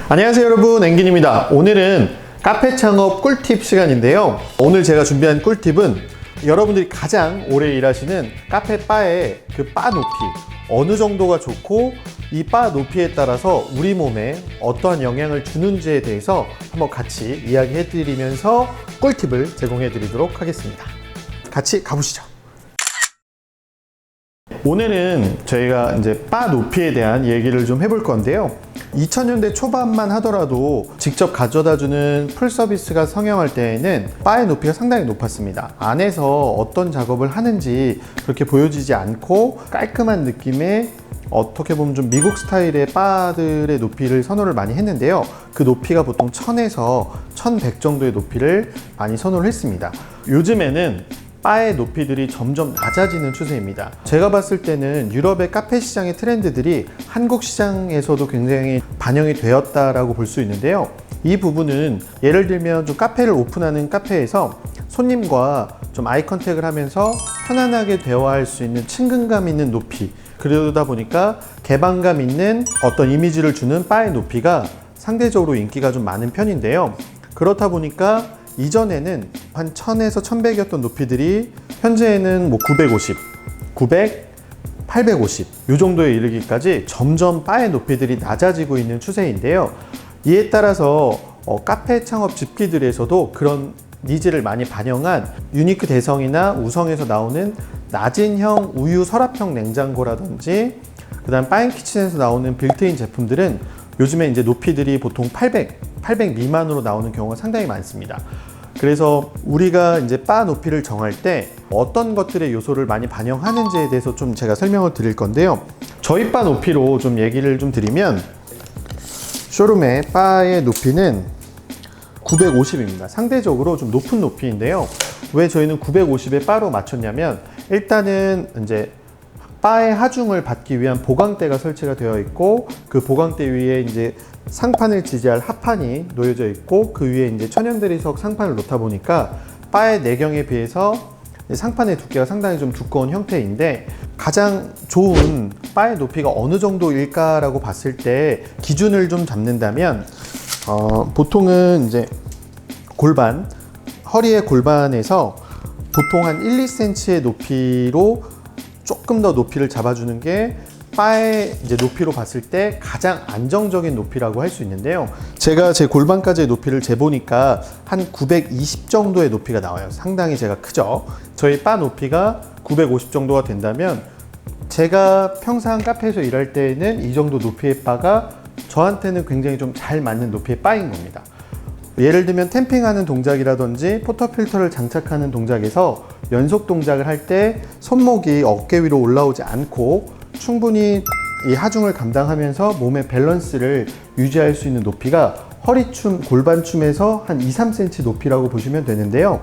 안녕하세요 여러분, 앵긴입니다. 오늘은 카페 창업 꿀팁 시간인데요. 오늘 제가 준비한 꿀팁은 여러분들이 가장 오래 일하시는 카페 바의 그 바 높이 어느 정도가 좋고 이 바 높이에 따라서 우리 몸에 어떠한 영향을 주는지에 대해서 한번 같이 이야기해 드리면서 꿀팁을 제공해 드리도록 하겠습니다. 같이 가보시죠. 오늘은 저희가 이제 바 높이에 대한 얘기를 좀 해볼 건데요. 2000년대 초반만 하더라도 직접 가져다주는 풀 서비스가 성행할 때에는 바의 높이가 상당히 높았습니다. 안에서 어떤 작업을 하는지 그렇게 보여지지 않고 깔끔한 느낌의 어떻게 보면 좀 미국 스타일의 바들의 높이를 선호를 많이 했는데요. 그 높이가 보통 1000에서 1100 정도의 높이를 많이 선호를 했습니다. 요즘에는 바의 높이들이 점점 낮아지는 추세입니다. 제가 봤을 때는 유럽의 카페 시장의 트렌드들이 한국 시장에서도 굉장히 반영이 되었다라고 볼 수 있는데요. 이 부분은 예를 들면 좀 카페를 오픈하는 카페에서 손님과 좀 아이 컨택을 하면서 편안하게 대화할 수 있는 친근감 있는 높이, 그러다 보니까 개방감 있는 어떤 이미지를 주는 바의 높이가 상대적으로 인기가 좀 많은 편인데요. 그렇다 보니까 이전에는 한 1000에서 1100이었던 높이들이 현재는 뭐 950, 900, 850 이 정도에 이르기까지 점점 바의 높이들이 낮아지고 있는 추세인데요. 이에 따라서 카페 창업 집기들에서도 그런 니즈를 많이 반영한 유니크 대성이나 우성에서 나오는 낮은형 우유 서랍형 냉장고라든지 그 다음 바앤키친에서 나오는 빌트인 제품들은 요즘에 이제 높이들이 보통 800 미만으로 나오는 경우가 상당히 많습니다. 그래서 우리가 이제 바 높이를 정할 때 어떤 것들의 요소를 많이 반영하는지에 대해서 좀 제가 설명을 드릴 건데요. 저희 바 높이로 좀 얘기를 좀 드리면 쇼룸의 바의 높이는 950입니다. 상대적으로 좀 높은 높이인데요. 왜 저희는 950에 바로 맞췄냐면 일단은 이제 바의 하중을 받기 위한 보강대가 설치가 되어 있고 그 보강대 위에 이제 상판을 지지할 하판이 놓여져 있고 그 위에 이제 천연대리석 상판을 놓다 보니까 바의 내경에 비해서 상판의 두께가 상당히 좀 두꺼운 형태인데 가장 좋은 바의 높이가 어느 정도일까라고 봤을 때 기준을 좀 잡는다면 보통은 이제 골반, 허리의 골반에서 보통 한 1, 2cm의 높이로 조금 더 높이를 잡아주는 게 바의 이제 높이로 봤을 때 가장 안정적인 높이라고 할 수 있는데요. 제가 제 골반까지의 높이를 재보니까 한 920 정도의 높이가 나와요. 상당히 제가 크죠. 저희 바 높이가 950 정도가 된다면 제가 평상 카페에서 일할 때에는 이 정도 높이의 바가 저한테는 굉장히 좀 잘 맞는 높이의 바인 겁니다. 예를 들면 템핑하는 동작이라든지 포터필터를 장착하는 동작에서 연속 동작을 할 때 손목이 어깨 위로 올라오지 않고 충분히 이 하중을 감당하면서 몸의 밸런스를 유지할 수 있는 높이가 허리춤, 골반춤에서 한 2, 3cm 높이라고 보시면 되는데요.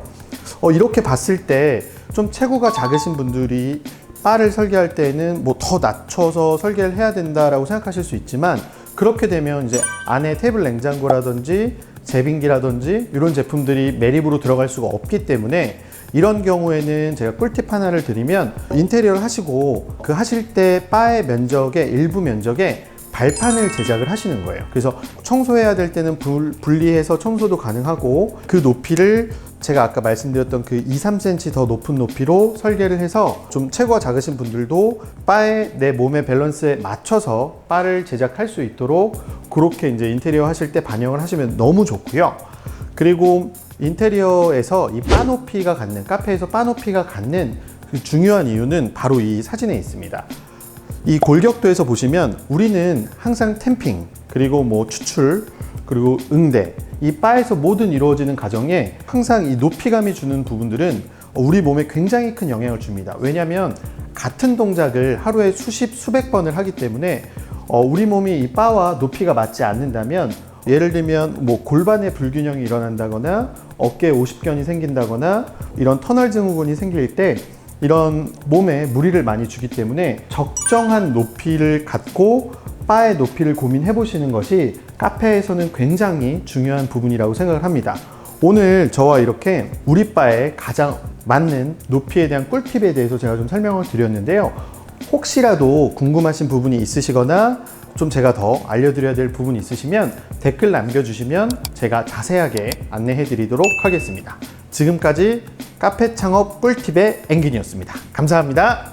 이렇게 봤을 때 좀 체구가 작으신 분들이 바를 설계할 때는 뭐 더 낮춰서 설계를 해야 된다라고 생각하실 수 있지만 그렇게 되면 이제 안에 테이블 냉장고라든지 제빙기라든지 이런 제품들이 매립으로 들어갈 수가 없기 때문에 이런 경우에는 제가 꿀팁 하나를 드리면 인테리어를 하시고 그 하실 때 바의 면적의 일부 면적에 발판을 제작을 하시는 거예요. 그래서 청소해야 될 때는 분리해서 청소도 가능하고 그 높이를 제가 아까 말씀드렸던 그 2, 3cm 더 높은 높이로 설계를 해서 좀 체구가 작으신 분들도 바의 내 몸의 밸런스에 맞춰서 바를 제작할 수 있도록 그렇게 이제 인테리어 하실 때 반영을 하시면 너무 좋고요. 그리고 인테리어에서 이 바 높이가 갖는, 카페에서 바 높이가 갖는 그 중요한 이유는 바로 이 사진에 있습니다. 이 골격도에서 보시면 우리는 항상 템핑, 그리고 뭐 추출, 그리고 응대, 이 바에서 모든 이루어지는 과정에 항상 이 높이감이 주는 부분들은 우리 몸에 굉장히 큰 영향을 줍니다. 왜냐하면 같은 동작을 하루에 수십, 수백 번을 하기 때문에 우리 몸이 이 바와 높이가 맞지 않는다면 예를 들면 뭐 골반의 불균형이 일어난다거나 어깨에 오십견이 생긴다거나 이런 터널 증후군이 생길 때 이런 몸에 무리를 많이 주기 때문에 적정한 높이를 갖고 바의 높이를 고민해 보시는 것이 카페에서는 굉장히 중요한 부분이라고 생각을 합니다. 오늘 저와 이렇게 우리 바에 가장 맞는 높이에 대한 꿀팁에 대해서 제가 좀 설명을 드렸는데요. 혹시라도 궁금하신 부분이 있으시거나 좀 제가 더 알려드려야 될 부분이 있으시면 댓글 남겨주시면 제가 자세하게 안내해 드리도록 하겠습니다. 지금까지 카페 창업 꿀팁의 앵gin이었습니다. 감사합니다.